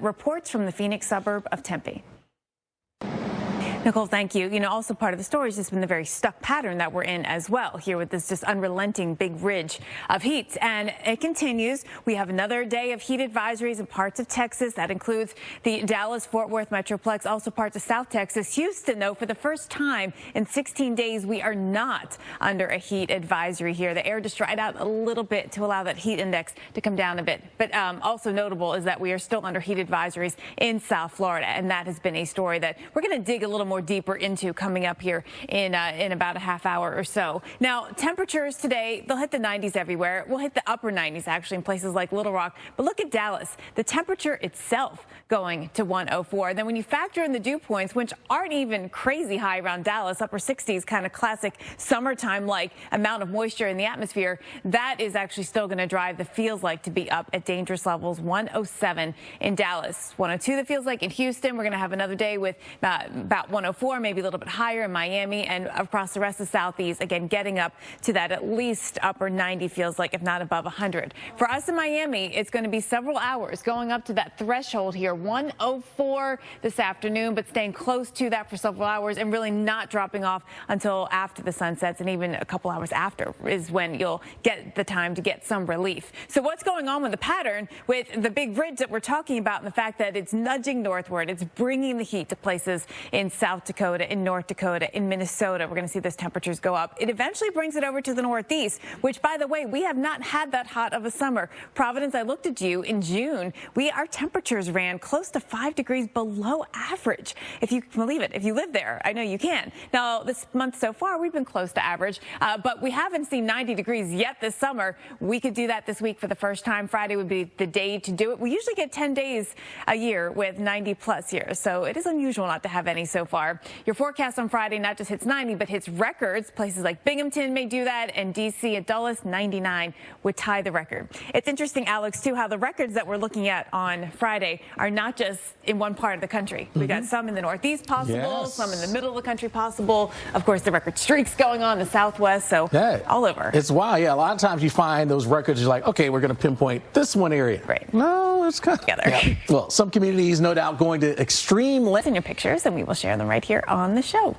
reports from the Phoenix suburb of Tempe. Nicole, thank you. Also part of the story has just been the very stuck pattern that we're in as well here with this just unrelenting big ridge of heat. And it continues. We have another day of heat advisories in parts of Texas. That includes the Dallas-Fort Worth Metroplex, also parts of South Texas. Houston, though, for the first time in 16 days, we are not under a heat advisory here. The air just dried out a little bit to allow that heat index to come down a bit. But also notable is that we are still under heat advisories in South Florida. And that has been a story that we're going to dig a little more deeper into coming up here in about a half hour or so. Now, temperatures today, they'll hit the 90s everywhere. We'll hit the upper 90s, actually, in places like Little Rock. But look at Dallas. The temperature itself going to 104. Then when you factor in the dew points, which aren't even crazy high around Dallas, upper 60s, kind of classic summertime-like amount of moisture in the atmosphere, that is actually still going to drive the feels like to be up at dangerous levels. 107 in Dallas, 102 the feels like in Houston. We're going to have another day with about 104, maybe a little bit higher in Miami, and across the rest of the Southeast, again, getting up to that at least upper 90 feels like, if not above 100. For us in Miami, it's going to be several hours going up to that threshold here, 104 this afternoon, but staying close to that for several hours and really not dropping off until after the sun sets, and even a couple hours after is when you'll get the time to get some relief. So what's going on with the pattern with the big ridge that we're talking about and the fact that it's nudging northward? It's bringing the heat to places in South Dakota, in North Dakota, in Minnesota. We're going to see those temperatures go up. It eventually brings it over to the Northeast, which, by the way, we have not had that hot of a summer. Providence, I looked at you in June. Our temperatures ran close to 5 degrees below average. If you can believe it, if you live there, I know you can. Now, this month so far, we've been close to average, but we haven't seen 90 degrees yet this summer. We could do that this week for the first time. Friday would be the day to do it. We usually get 10 days a year with 90 plus years, so it is unusual not to have any so far. Your forecast on Friday not just hits 90, but hits records. Places like Binghamton may do that, and D.C. at Dulles, 99 would tie the record. It's interesting, Alex, too, how the records that we're looking at on Friday are not just in one part of the country. We've got some in the Northeast possible, some in the middle of the country possible. Of course, the record streaks going on in the Southwest, so all over. It's wild. Yeah, a lot of times you find those records, you're like, okay, we're going to pinpoint this one area. Right. No, it's kind of together. Yeah. Well, some communities, no doubt, going to extreme lengths. In your pictures, and we will share them right here on the show.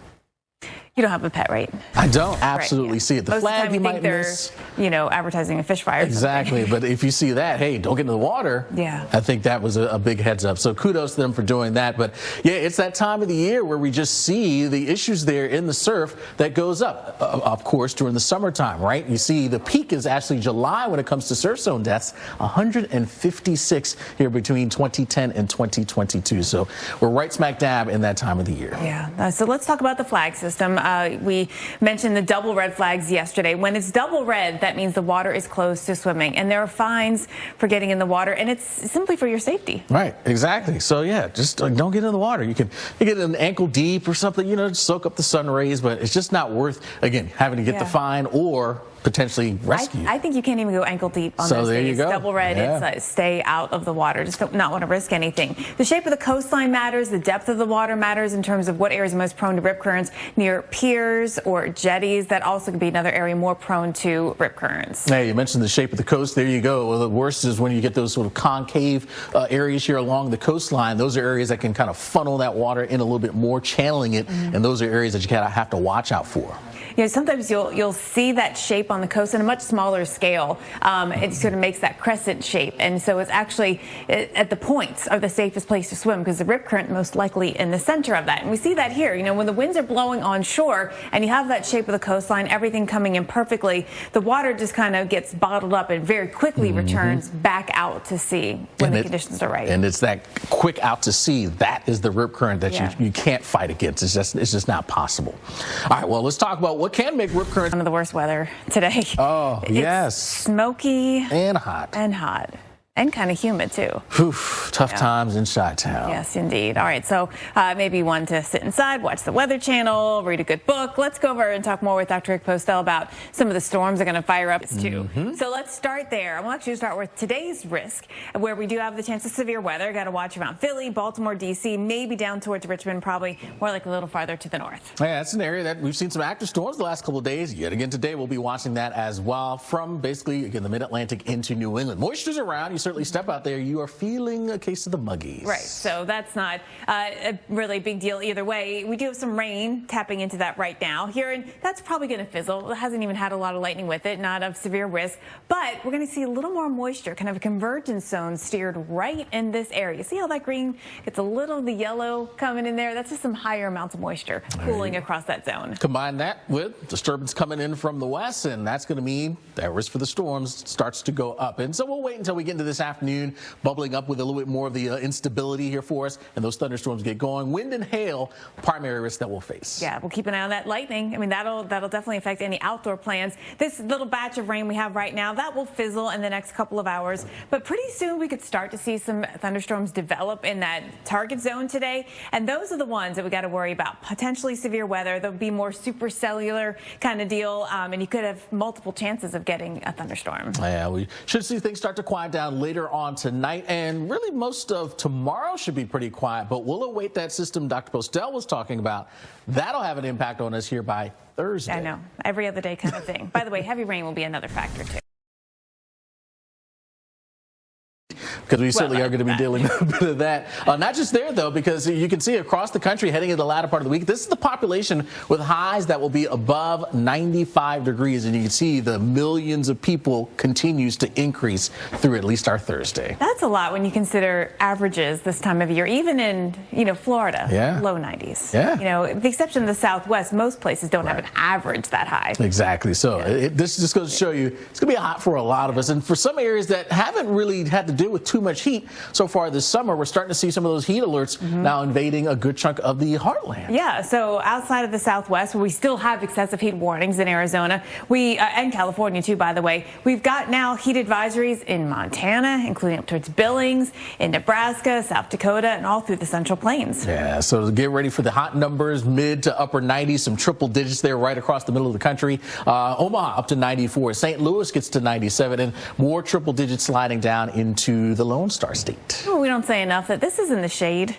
You don't have a pet, right? I don't absolutely see it. The Most flag of the time you might think they're, miss. Advertising a fish fry. Exactly. But if you see that, hey, don't get into the water. Yeah. I think that was a big heads up. So kudos to them for doing that. But yeah, it's that time of the year where we just see the issues there in the surf that goes up, of course, during the summertime, right? You see the peak is actually July when it comes to surf zone deaths, 156 here between 2010 and 2022. So we're right smack dab in that time of the year. Yeah. So let's talk about the flag system. We mentioned the double red flags yesterday. When it's double red, that means the water is closed to swimming, and there are fines for getting in the water, and it's simply for your safety. Right, exactly. So yeah, just don't get in the water. You get an ankle deep or something, soak up the sun rays, but it's just not worth, again, having to get the fine or potentially rescue. I think you can't even go ankle deep on so those there days. You go. Double red, it's stay out of the water. Just don't not want to risk anything. The shape of the coastline matters. The depth of the water matters in terms of what areas are most prone to rip currents. Near piers or jetties, that also could be another area more prone to rip currents. Hey, you mentioned the shape of the coast. There you go. Well, the worst is when you get those sort of concave areas here along the coastline. Those are areas that can kind of funnel that water in a little bit more, channeling it, and those are areas that you kind of have to watch out for. Sometimes you'll see that shape on the coast on a much smaller scale. It sort of makes that crescent shape, and so it's actually at the points are the safest place to swim because the rip current most likely in the center of that. And we see that here. When the winds are blowing on shore and you have that shape of the coastline, everything coming in perfectly, the water just kind of gets bottled up and very quickly returns back out to sea when the conditions are right. And it's that quick out to sea. That is the rip current that you can't fight against. It's just not possible. All right. Well, let's talk about what can make rip currents. One of the worst weather today. Oh, yes. Smoky. And hot. And kind of humid, too. Tough times in Chi-Town. Yes, indeed. All right, so maybe one to sit inside, watch the Weather Channel, read a good book. Let's go over and talk more with Dr. Rick Postel about some of the storms that are going to fire up, too. So let's start there. We'll actually start with today's risk, where we do have the chance of severe weather. Got to watch around Philly, Baltimore, D.C., maybe down towards Richmond, probably more like a little farther to the north. Yeah, that's an area that we've seen some active storms the last couple of days. Yet again today, we'll be watching that as well from basically, again, the mid-Atlantic into New England. Moisture's around. You certainly step out there, you are feeling a case of the muggies. Right, so that's not a really big deal either way. We do have some rain tapping into that right now here, and that's probably going to fizzle. It hasn't even had a lot of lightning with it, not of severe risk, but we're going to see a little more moisture, kind of a convergence zone steered right in this area. See how that green gets a little of the yellow coming in there? That's just some higher amounts of moisture cooling across that zone. Combine that with disturbance coming in from the west, and that's going to mean that risk for the storms starts to go up. And so we'll wait until we get into this afternoon, bubbling up with a little bit more of the instability here for us, and those thunderstorms get going. Wind and hail, primary risk that we'll face. Yeah, we'll keep an eye on that lightning. I mean, that'll definitely affect any outdoor plans. This little batch of rain we have right now, that will fizzle in the next couple of hours. But pretty soon we could start to see some thunderstorms develop in that target zone today. And those are the ones that we got to worry about. Potentially severe weather. There'll be more supercellular kind of deal, and you could have multiple chances of getting a thunderstorm. Yeah, we should see things start to quiet down later on tonight, and really most of tomorrow should be pretty quiet, but we'll await that system Dr. Postel was talking about. That'll have an impact on us here by Thursday. I know, every other day kind of thing. By the way, heavy rain will be another factor too. Because we certainly are going to be dealing with a bit of that. Not just there, though, because you can see across the country heading into the latter part of the week, this is the population with highs that will be above 95 degrees. And you can see the millions of people continues to increase through at least our Thursday. That's a lot when you consider averages this time of year, even in, Florida, low 90s. Yeah. With the exception of the Southwest, most places don't have an average that high. Exactly. So this just goes to show you it's going to be hot for a lot of us. And for some areas that haven't really had to deal with too much heat so far this summer, we're starting to see some of those heat alerts now invading a good chunk of the heartland. Yeah, so outside of the Southwest, where we still have excessive heat warnings in Arizona, and California too, by the way, we've got now heat advisories in Montana, including up towards Billings, in Nebraska, South Dakota, and all through the Central Plains. Yeah, so get ready for the hot numbers, mid to upper 90s, some triple digits there right across the middle of the country. Omaha up to 94, St. Louis gets to 97, and more triple digits sliding down into the Lone Star State. Well, we don't say enough that this is in the shade.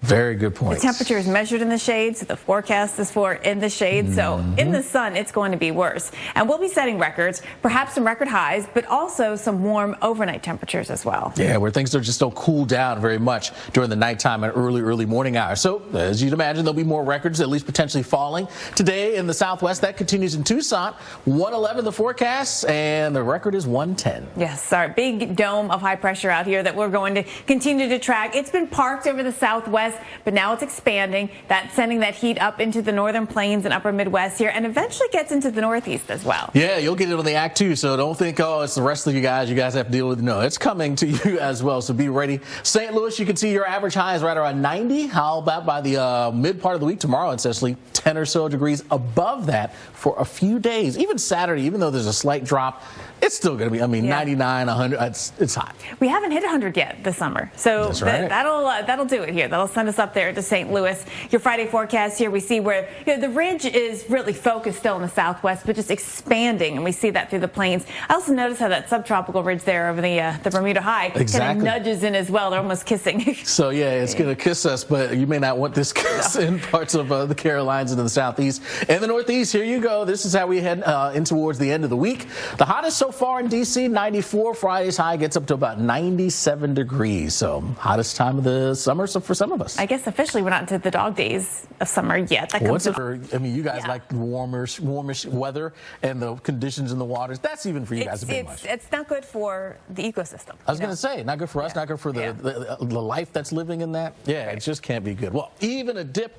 Very good point. The temperature is measured in the shade, so the forecast is for in the shade. So in the sun, it's going to be worse. And we'll be setting records, perhaps some record highs, but also some warm overnight temperatures as well. Yeah, where things just don't cool down very much during the nighttime and early morning hours. So as you'd imagine, there'll be more records, at least potentially falling. Today in the Southwest, that continues in Tucson. 111 the forecast, and the record is 110. Yes, our big dome of high pressure out here that we're going to continue to track. It's been parked over the Southwest, but now it's expanding. That's sending that heat up into the northern plains and upper Midwest here, and eventually gets into the Northeast as well. Yeah, you'll get it on the act too, so don't think, oh, it's the rest of you guys have to deal with. No, it's coming to you as well, so be ready. St. Louis, you can see your average high is right around 90. How about by the mid part of the week tomorrow? It's actually 10 or so degrees above that for a few days. Even Saturday, even though there's a slight drop, it's still going to be, 99, 100, it's hot. We haven't hit 100 yet this summer, so that'll do it here. That'll send us up there to St. Louis. Your Friday forecast here, we see where the ridge is really focused still in the Southwest, but just expanding, and we see that through the plains. I also notice how that subtropical ridge there over the Bermuda High kind of nudges in as well. They're almost kissing. So yeah, it's going to kiss us, but you may not want this kiss in parts of the Carolinas and the Southeast and the Northeast. Here you go. This is how we head in towards the end of the week. The hottest so far in D.C., 94. Friday's high gets up to about 97 degrees. So hottest time of the summer for some of us. I guess officially we're not into the dog days of summer yet. That comes you guys like warmish weather and the conditions in the waters. That's even for you guys a bit much. It's not good for the ecosystem. I was going to say, not good for us, not good for the life that's living in that. Yeah, it just can't be good. Well, even a dip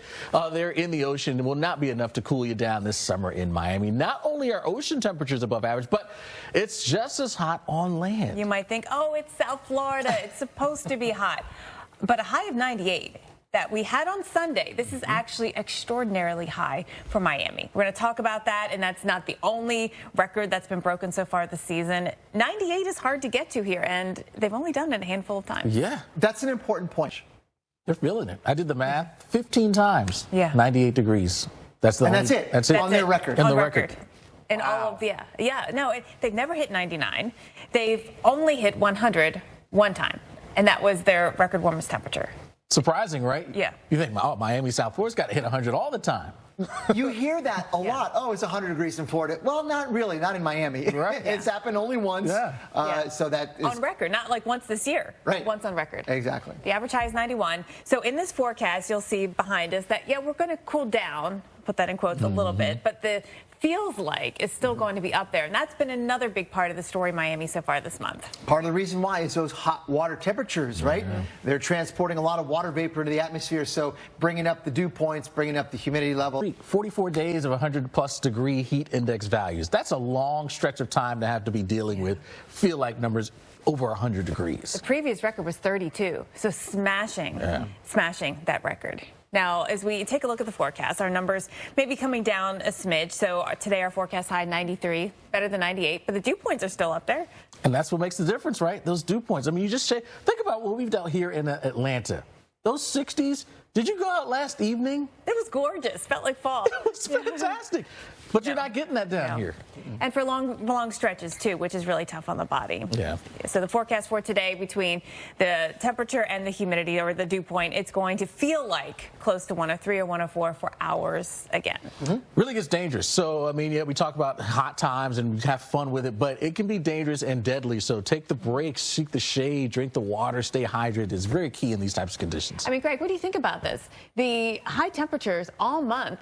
there in the ocean will not be enough to cool you down this summer in Miami. Not only are ocean temperatures above average, but it's just as hot on land. You might think, oh, it's South Florida. It's supposed to be hot. But a high of 98 that we had on Sunday, this is actually extraordinarily high for Miami. We're going to talk about that, and that's not the only record that's been broken so far this season. 98 is hard to get to here, and they've only done it a handful of times. Yeah. That's an important point. They're feeling it. I did the math 15 times. Yeah. 98 degrees. That's it. That's it. On their record. On the record. And all of they've never hit 99. They've only hit 100 one time, and that was their record warmest temperature. Surprising, right? Yeah. You think, oh, Miami, South Florida's got to hit 100 all the time. You hear that a lot. Oh, it's 100 degrees in Florida. Well, not really. Not in Miami. Right. It's happened only once. So that is on record, not like once this year. Right. Once on record. Exactly. The average high is 91. So in this forecast, you'll see behind us that, we're going to cool down, put that in quotes, a little bit, but the feels like it's still going to be up there. And that's been another big part of the story Miami so far this month. Part of the reason why is those hot water temperatures, right? They're transporting a lot of water vapor into the atmosphere, so bringing up the dew points, bringing up the humidity level. 44 days of 100+ degree heat index values. That's a long stretch of time to have to be dealing with feel like numbers over 100 degrees. The previous record was 32, so smashing that record. Now, as we take a look at the forecast, our numbers may be coming down a smidge. So today our forecast high 93, better than 98, but the dew points are still up there. And that's what makes the difference, right? Those dew points. I mean, you just say, think about what we've done here in Atlanta. Those 60s. Did you go out last evening? It was gorgeous. Felt like fall. It was fantastic. But you're not getting that down here. And for long stretches, too, which is really tough on the body. Yeah. So the forecast for today, between the temperature and the humidity, or the dew point, it's going to feel like close to 103 or 104 for hours again. Really gets dangerous. So, I mean, we talk about hot times and we have fun with it, but it can be dangerous and deadly. So take the breaks, seek the shade, drink the water, stay hydrated. It's very key in these types of conditions. I mean, Greg, what do you think about this? The high temperatures all month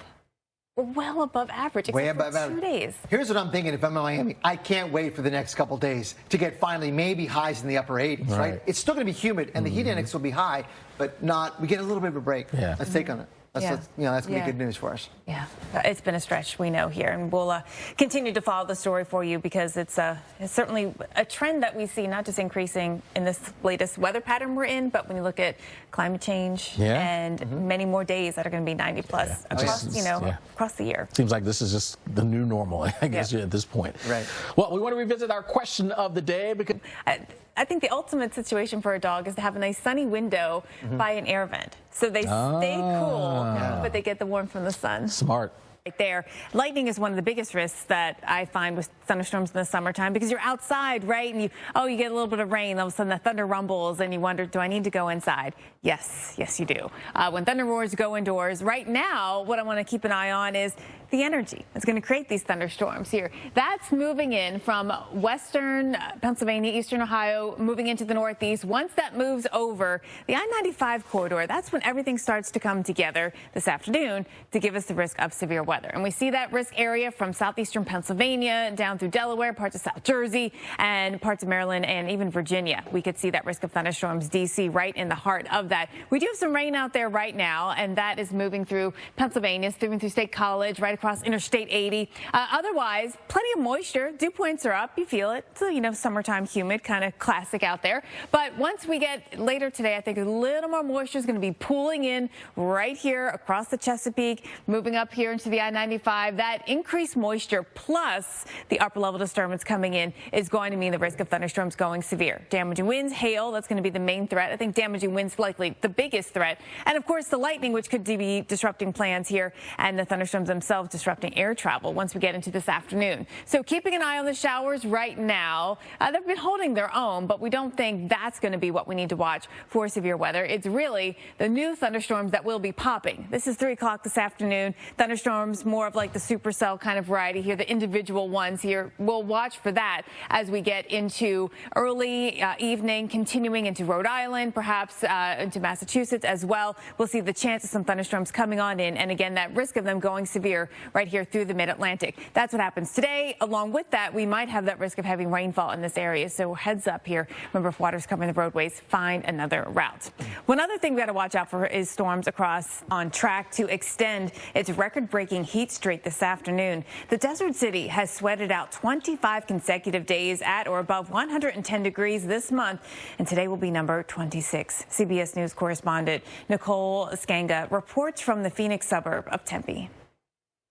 were well above average, except for 2 days. Here's what I'm thinking if I'm in Miami. I can't wait for the next couple days to get finally maybe highs in the upper 80s, right? It's still going to be humid, and the heat index will be high, but not. We get a little bit of a break. Let's take on it. That's going to be good news for us. Yeah, it's been a stretch, we know here, and we'll continue to follow the story for you, because it's certainly a trend that we see, not just increasing in this latest weather pattern we're in, but when you look at climate change and many more days that are going to be 90 plus across the year. Seems like this is just the new normal, I guess, at this point. Right. Well, we want to revisit our question of the day, because I think the ultimate situation for a dog is to have a nice sunny window by an air vent, so they stay cool, but they get the warmth from the sun. Smart. Right there. Lightning is one of the biggest risks that I find with thunderstorms in the summertime, because you're outside, right? And you get a little bit of rain, all of a sudden the thunder rumbles, and you wonder, do I need to go inside? Yes, you do. When thunder roars, go indoors. Right now, what I want to keep an eye on is the energy that's going to create these thunderstorms here. That's moving in from western Pennsylvania, eastern Ohio, moving into the northeast. Once that moves over the I-95 corridor, that's when everything starts to come together this afternoon to give us the risk of severe weather. And we see that risk area from southeastern Pennsylvania down through Delaware, parts of South Jersey, and parts of Maryland, and even Virginia. We could see that risk of thunderstorms, D.C., right in the heart of that. We do have some rain out there right now, and that is moving through Pennsylvania, moving through State College, right across Interstate 80. Otherwise, plenty of moisture. Dew points are up. You feel it. So, summertime humid, kind of classic out there. But once we get later today, I think a little more moisture is going to be pooling in right here across the Chesapeake, moving up here into the I-95. That increased moisture plus the upper level disturbance coming in is going to mean the risk of thunderstorms going severe. Damaging winds, hail, that's going to be the main threat. I think damaging winds likely the biggest threat. And of course, the lightning, which could be disrupting plans here, and the thunderstorms themselves disrupting air travel once we get into this afternoon. So keeping an eye on the showers right now. They've been holding their own, but we don't think that's going to be what we need to watch for severe weather. It's really the new thunderstorms that will be popping. This is 3 o'clock this afternoon. Thunderstorms, more of like the supercell kind of variety here, the individual ones here. We'll watch for that as we get into early evening, continuing into Rhode Island, perhaps into Massachusetts as well. We'll see the chance of some thunderstorms coming on in, and again, that risk of them going severe right here through the mid-Atlantic. That's what happens today. Along with that, we might have that risk of heavy rainfall in this area, so heads up here. Remember, if water's covering the roadways, find another route. One other thing we got to watch out for is storms across on track to extend its record-breaking heat streak this afternoon. The Desert City has sweated out 25 consecutive days at or above 110 degrees this month, and today will be number 26. CBS News correspondent Nicole Skanga reports from the Phoenix suburb of Tempe.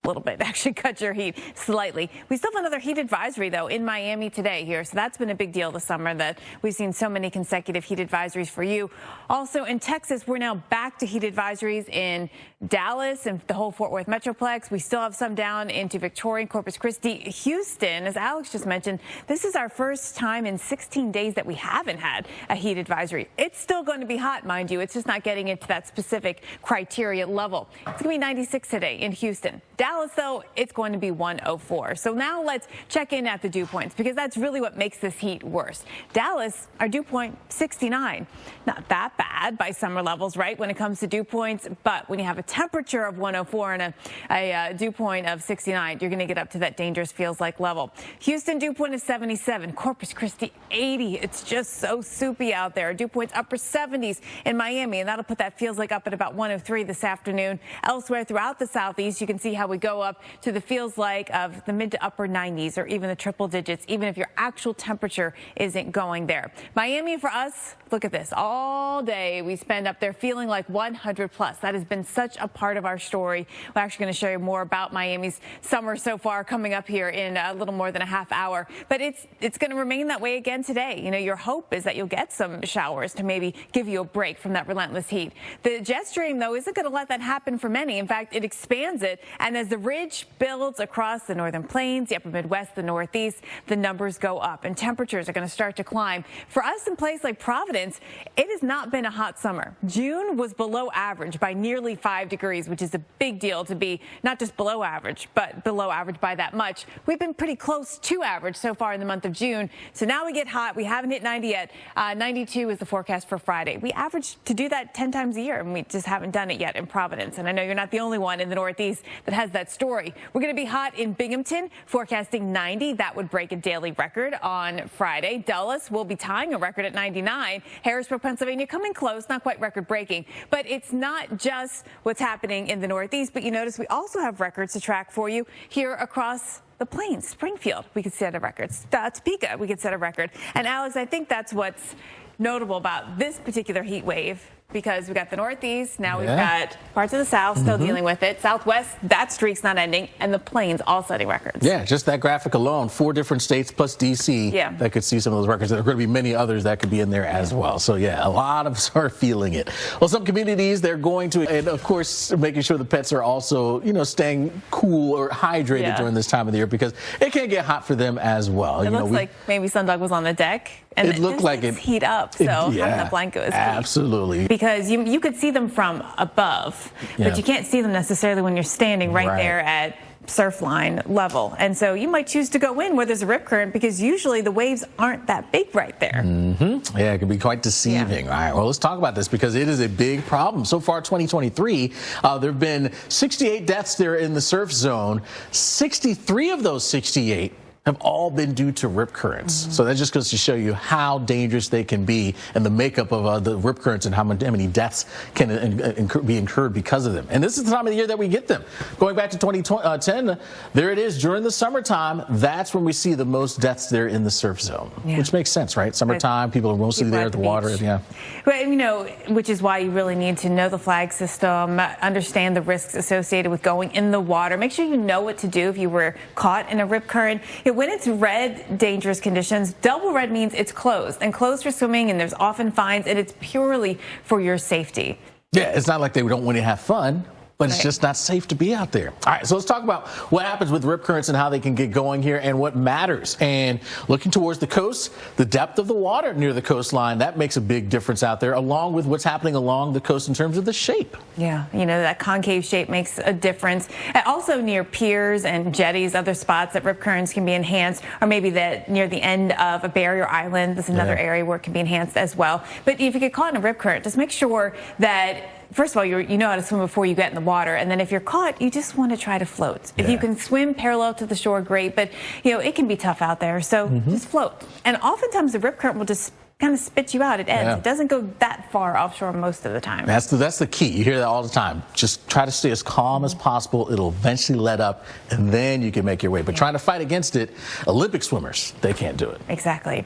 little bit, actually cut your heat slightly. We still have another heat advisory, though, in Miami today here. So that's been a big deal this summer that we've seen so many consecutive heat advisories for you. Also in Texas, we're now back to heat advisories in Dallas and the whole Fort Worth Metroplex. We still have some down into Victoria and Corpus Christi. Houston, as Alex just mentioned, this is our first time in 16 days that we haven't had a heat advisory. It's still going to be hot, mind you. It's just not getting into that specific criteria level. It's going to be 96 today in Houston. Dallas, though, it's going to be 104. So now let's check in at the dew points, because that's really what makes this heat worse. Dallas, our dew point, 69. Not that bad by summer levels, right, when it comes to dew points. But when you have a temperature of 104 and a dew point of 69, you're going to get up to that dangerous feels like level. Houston, dew point is 77. Corpus Christi, 80. It's just so soupy out there. Dew points upper 70s in Miami, and that'll put that feels like up at about 103 this afternoon. Elsewhere throughout the southeast, you can see how we go up to the feels like of the mid to upper 90s or even the triple digits, even if your actual temperature isn't going there. Miami for us, look at this. All day we spend up there feeling like 100 plus. That has been such a part of our story. We're actually going to show you more about Miami's summer so far coming up here in a little more than a half hour. But it's going to remain that way again today. You know, your hope is that you'll get some showers to maybe give you a break from that relentless heat. The jet stream, though, isn't going to let that happen for many. In fact, it expands it. And as the ridge builds across the northern plains, the upper Midwest, the Northeast, the numbers go up and temperatures are going to start to climb. For us in place like Providence, it has not been a hot summer. June was below average by nearly 5 degrees, which is a big deal to be not just below average, but below average by that much. We've been pretty close to average so far in the month of June. So now we get hot. We haven't hit 90 yet. 92 is the forecast for Friday. We average to do that 10 times a year, and we just haven't done it yet in Providence. And I know you're not the only one in the Northeast that has that story. We're going to be hot in Binghamton, forecasting 90. That would break a daily record on Friday. Dulles will be tying a record at 99. Harrisburg, Pennsylvania, coming close, not quite record breaking. But it's not just what's happening in the Northeast, but you notice we also have records to track for you here across the plains. Springfield, we could set a record. Topeka, we could set a record. And Alex, I think that's what's notable about this particular heat wave, because we got the Northeast, now we've got parts of the South still dealing with it. Southwest, that streak's not ending, and the plains all setting records. Yeah, just that graphic alone, 4 different states plus D.C. that could see some of those records. There are going to be many others that could be in there as well. So, yeah, a lot of us are feeling it. Well, some communities, they're going to, and of course, making sure the pets are also, you know, staying cool or hydrated during this time of the year, because it can get hot for them as well. It looks like maybe Sundog was on the deck. And it looked like it heat up, so having a blanket was key. Absolutely. Because you could see them from above, but you can't see them necessarily when you're standing right there at surf line level. And so you might choose to go in where there's a rip current, because usually the waves aren't that big right there. Yeah, it can be quite deceiving. All right, well, let's talk about this, because it is a big problem. So far, 2023, there have been 68 deaths there in the surf zone. 63 of those 68 have all been due to rip currents. So that just goes to show you how dangerous they can be, and the makeup of the rip currents, and how many deaths can be incurred because of them. And this is the time of the year that we get them. Going back to 2010, there it is. During the summertime, that's when we see the most deaths there in the surf zone, which makes sense, right? Summertime, people are mostly there at the water. But, you know, which is why you really need to know the flag system, understand the risks associated with going in the water. Make sure you know what to do if you were caught in a rip current. When it's red, dangerous conditions, double red means it's closed, and closed for swimming, and there's often fines, and it's purely for your safety. Yeah, it's not like they don't want to have fun, but it's just not safe to be out there. All right, so let's talk about what happens with rip currents and how they can get going here, and what matters. And looking towards the coast, the depth of the water near the coastline, that makes a big difference out there, along with what's happening along the coast in terms of the shape. Yeah, you know, that concave shape makes a difference. And also near piers and jetties, other spots that rip currents can be enhanced, or maybe that near the end of a barrier island. That's another area where it can be enhanced as well. But if you get caught in a rip current, just make sure that, first of all, you know how to swim before you get in the water. And then if you're caught, you just want to try to float. If you can swim parallel to the shore, great. But, you know, it can be tough out there. So just float. And oftentimes the rip current will just kind of spits you out. It ends. Yeah. It doesn't go that far offshore most of the time. That's the key. You hear that all the time. Just try to stay as calm as possible. It'll eventually let up, and then you can make your way. But trying to fight against it, Olympic swimmers, they can't do it. Exactly.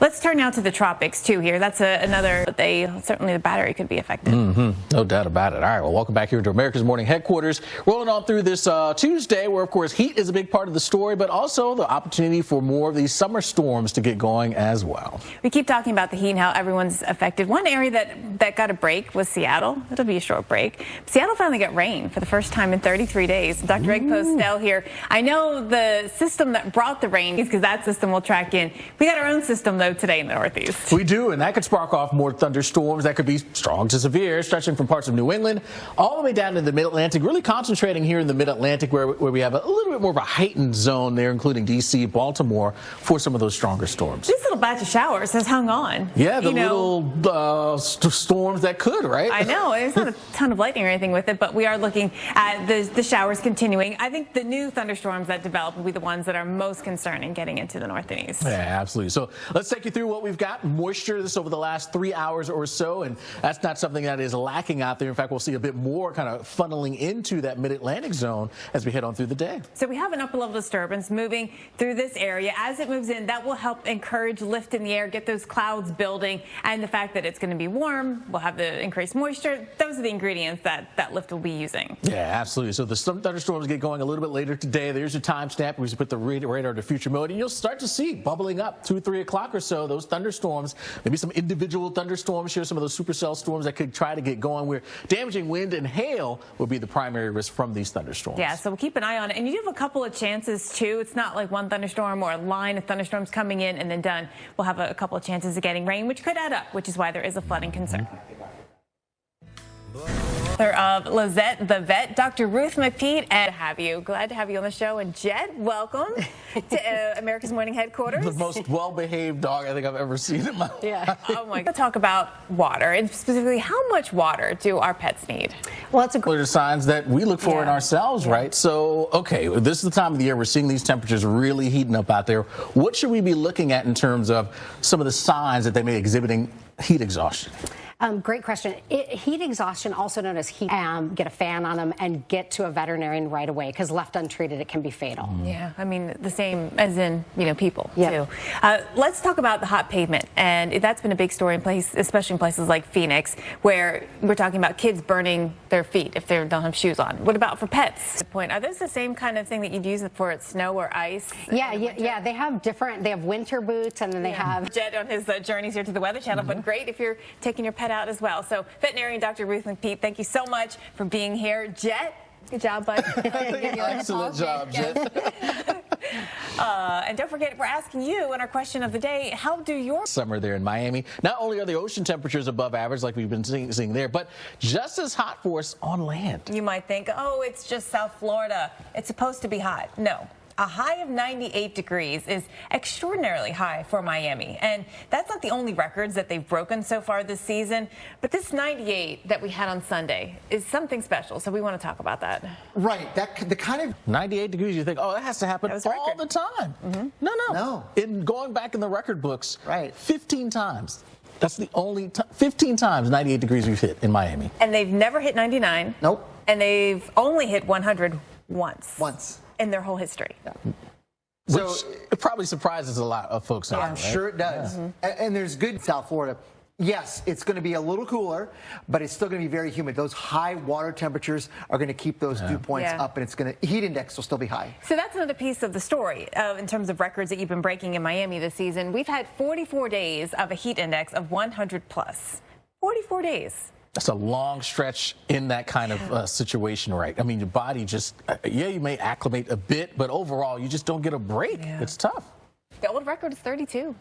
Let's turn now to the tropics, too, here. That's another, certainly the battery could be affected. No doubt about it. All right, well, welcome back here to America's Morning Headquarters. Rolling on through this Tuesday, where, of course, heat is a big part of the story, but also the opportunity for more of these summer storms to get going as well. We keep talking about the heat and how everyone's affected. One area that got a break was Seattle. It'll be a short break. Seattle finally got rain for the first time in 33 days. Dr. Greg Postel here. I know the system that brought the rain, because that system will track in. We got our own system, though, today in the Northeast. We do, and that could spark off more thunderstorms that could be strong to severe, stretching from parts of New England all the way down to the mid-Atlantic, really concentrating here in the mid-Atlantic where we have a little bit more of a heightened zone there, including D.C., Baltimore, for some of those stronger storms. This little batch of showers has hung on. Yeah, the little storms that could, right? I know. There's not a ton of lightning or anything with it, but we are looking at the showers continuing. I think the new thunderstorms that develop will be the ones that are most concerning getting into the north and east. Yeah, absolutely. So let's take you through what we've got. Moisture this over the last 3 hours or so, and that's not something that is lacking out there. In fact, we'll see a bit more kind of funneling into that mid-Atlantic zone as we head on through the day. So we have an upper level disturbance moving through this area. As it moves in, that will help encourage lift in the air, get those clouds building, and the fact that it's going to be warm, we'll have the increased moisture. Those are the ingredients that lift will be using. Yeah, absolutely. So the thunderstorms get going a little bit later today. There's your timestamp. We put the radar to future mode, and you'll start to see bubbling up 2, 3 o'clock or so, those thunderstorms, maybe some individual thunderstorms here, some of those supercell storms that could try to get going where damaging wind and hail will be the primary risk from these thunderstorms. Yeah, so we'll keep an eye on it. And you do have a couple of chances, too. It's not like one thunderstorm or a line of thunderstorms coming in and then done. We'll have a couple of chances of getting rain, which could add up, which is why there is a flooding concern. Of Lizette the Vet, Dr. Ruth McPeat, and glad to have you on the show. And Jed, welcome to America's Morning Headquarters. The most well-behaved dog I think I've ever seen in my life. Yeah. Oh my God. Talk about water, and specifically, how much water do our pets need? Well, it's a signs that we look for in ourselves, right? So, okay, this is the time of the year we're seeing these temperatures really heating up out there. What should we be looking at in terms of some of the signs that they may be exhibiting heat exhaustion? Great question. Heat exhaustion, also known as heat, get a fan on them and get to a veterinarian right away, because left untreated, it can be fatal. Yeah, I mean, the same as in, people, too. Let's talk about the hot pavement. And that's been a big story in place, especially in places like Phoenix, where we're talking about kids burning their feet if they don't have shoes on. What about for pets? Are those the same kind of thing that you'd use for snow or ice? Yeah. They have winter boots, and then they have... Jed on his journeys here to the Weather Channel, but great if you're taking your pet out as well. So veterinarian Dr. Ruth McPeat, thank you so much for being here. Jet, good job, bud. Excellent job, Jet. And don't forget, we're asking you in our question of the day, how do your summer there in Miami? Not only are the ocean temperatures above average like we've been seeing there, but just as hot for us on land. You might think, oh, it's just South Florida. It's supposed to be hot. No. A high of 98 degrees is extraordinarily high for Miami. And that's not the only records that they've broken so far this season. But this 98 that we had on Sunday is something special. So we want to talk about that. Right. The kind of 98 degrees, you think, oh, that has to happen all the time. No. In going back in the record books, 15 times. That's the only 15 times 98 degrees we've hit in Miami. And they've never hit 99. Nope. And they've only hit 100 once. In their whole history. Yeah. Which it probably surprises a lot of folks. I'm sure it does. And there's good in South Florida. Yes, it's going to be a little cooler, but it's still going to be very humid. Those high water temperatures are going to keep those dew points up, and heat index will still be high. So that's another piece of the story in terms of records that you've been breaking in Miami this season. We've had 44 days of a heat index of 100 plus. 44 days. That's a long stretch in that kind of situation, right? I mean, your body just, you may acclimate a bit, but overall, you just don't get a break. Yeah. It's tough. The old record is 32.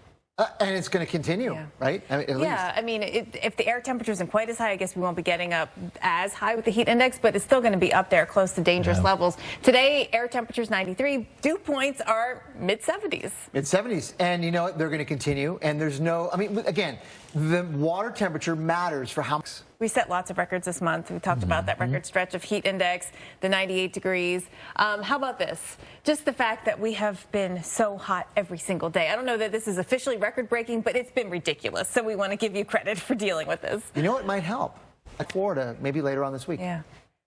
And it's going to continue, right? I mean, at least. I mean, if the air temperature isn't quite as high, I guess we won't be getting up as high with the heat index, but it's still going to be up there close to dangerous levels. Today, air temperature's 93. Dew points are mid-70s. Mid-70s. And you know what? They're going to continue. And there's no, I mean, again, the water temperature matters for how much. We set lots of records this month. We talked about that record stretch of heat index, the 98 degrees. How about this? Just the fact that we have been so hot every single day. I don't know that this is officially record-breaking, but it's been ridiculous. So we want to give you credit for dealing with this. You know what might help? Like Florida, maybe later on this week. Yeah.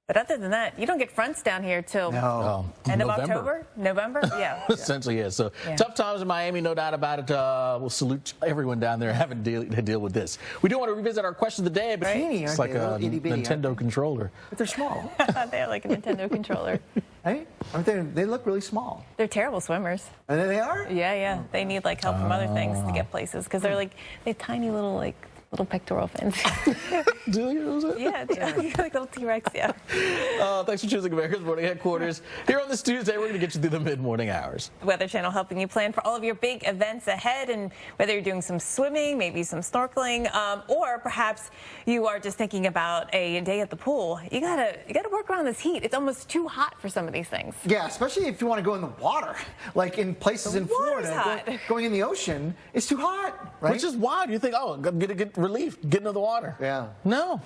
But other than that, you don't get fronts down here till end of October? November? Yeah. Essentially, yeah. So tough times in Miami, no doubt about it. We'll salute everyone down there having to deal with this. We do want to revisit our question of the day, but it's like a Nintendo controller. But they're small. They're like a Nintendo controller. Right? Aren't they? They look really small. They're terrible swimmers. And they are? Yeah. They need like help from other things to get places because they're they have tiny little pectoral fins. Do you? Yeah, like little T-Rex, yeah. Thanks for choosing America's Morning Headquarters. Here on this Tuesday, we're going to get you through the mid-morning hours. The Weather Channel helping you plan for all of your big events ahead, and whether you're doing some swimming, maybe some snorkeling, or perhaps you are just thinking about a day at the pool. You gotta work around this heat. It's almost too hot for some of these things. Yeah, especially if you want to go in the water, like in places in Florida, going in the ocean, it's too hot, right? Which is wild. You think, I'm going to get relief, get into the water. Yeah. No.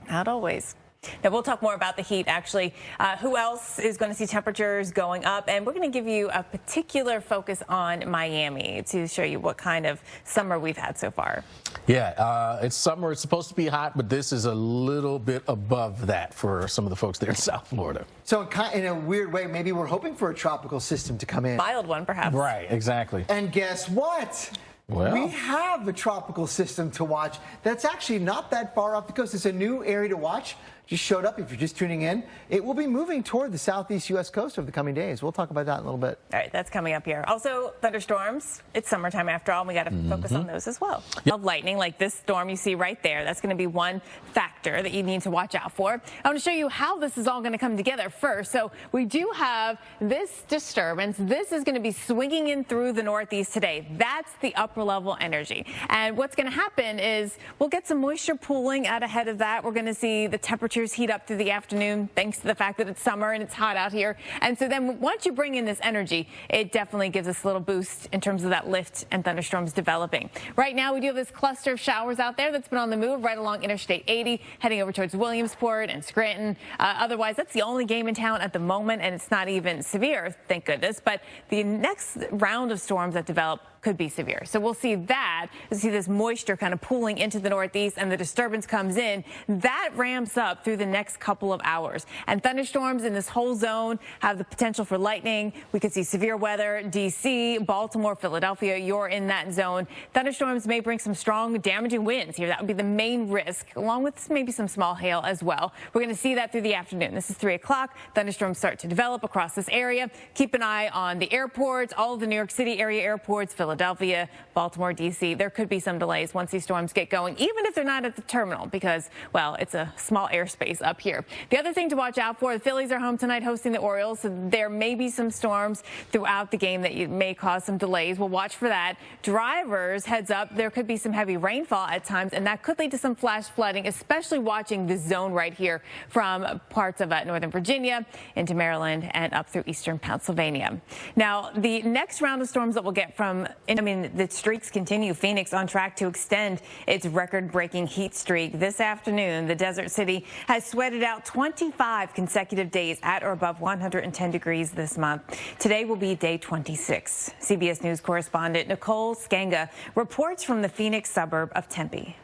Not always. Now, we'll talk more about the heat, actually. Who else is going to see temperatures going up? And we're going to give you a particular focus on Miami to show you what kind of summer we've had so far. Yeah, it's summer. It's supposed to be hot, but this is a little bit above that for some of the folks there in South Florida. So in a weird way, maybe we're hoping for a tropical system to come in. Mild one, perhaps. Right, exactly. And guess what? Well, we have a tropical system to watch that's actually not that far off the coast. It's a new area to watch. Just showed up if you're just tuning in. It will be moving toward the southeast U.S. coast over the coming days. We'll talk about that in a little bit. All right, that's coming up here. Also, thunderstorms. It's summertime after all, and we got to focus on those as well. Lightning, like this storm you see right there, that's going to be one factor that you need to watch out for. I want to show you how this is all going to come together first. So we do have this disturbance. This is going to be swinging in through the northeast today. That's the upper level energy. And what's going to happen is we'll get some moisture pooling out ahead of that. We're going to see the temperatures heat up through the afternoon thanks to the fact that it's summer and it's hot out here. And so then once you bring in this energy, it definitely gives us a little boost in terms of that lift and thunderstorms developing. Right now, we do have this cluster of showers out there that's been on the move right along Interstate 80, heading over towards Williamsport and Scranton. Otherwise, that's the only game in town at the moment, and it's not even severe, thank goodness. But the next round of storms that develop could be severe. So we'll see that. We'll see this moisture kind of pooling into the northeast, and the disturbance comes in. That ramps up through the next couple of hours. And thunderstorms in this whole zone have the potential for lightning. We could see severe weather. D.C., Baltimore, Philadelphia, you're in that zone. Thunderstorms may bring some strong, damaging winds here. That would be the main risk, along with maybe some small hail as well. We're going to see that through the afternoon. This is 3 o'clock. Thunderstorms start to develop across this area. Keep an eye on the airports, all of the New York City area airports, Philadelphia, Baltimore, D.C. There could be some delays once these storms get going, even if they're not at the terminal, because, well, it's a small airspace up here. The other thing to watch out for, the Phillies are home tonight hosting the Orioles, so there may be some storms throughout the game that may cause some delays. We'll watch for that. Drivers, heads up, there could be some heavy rainfall at times, and that could lead to some flash flooding, especially watching this zone right here from parts of Northern Virginia into Maryland and up through eastern Pennsylvania. Now, the next round of storms that we'll get the streaks continue. Phoenix on track to extend its record-breaking heat streak. This afternoon, the desert city has sweated out 25 consecutive days at or above 110 degrees this month. Today will be day 26. CBS News correspondent Nicole Skanga reports from the Phoenix suburb of Tempe.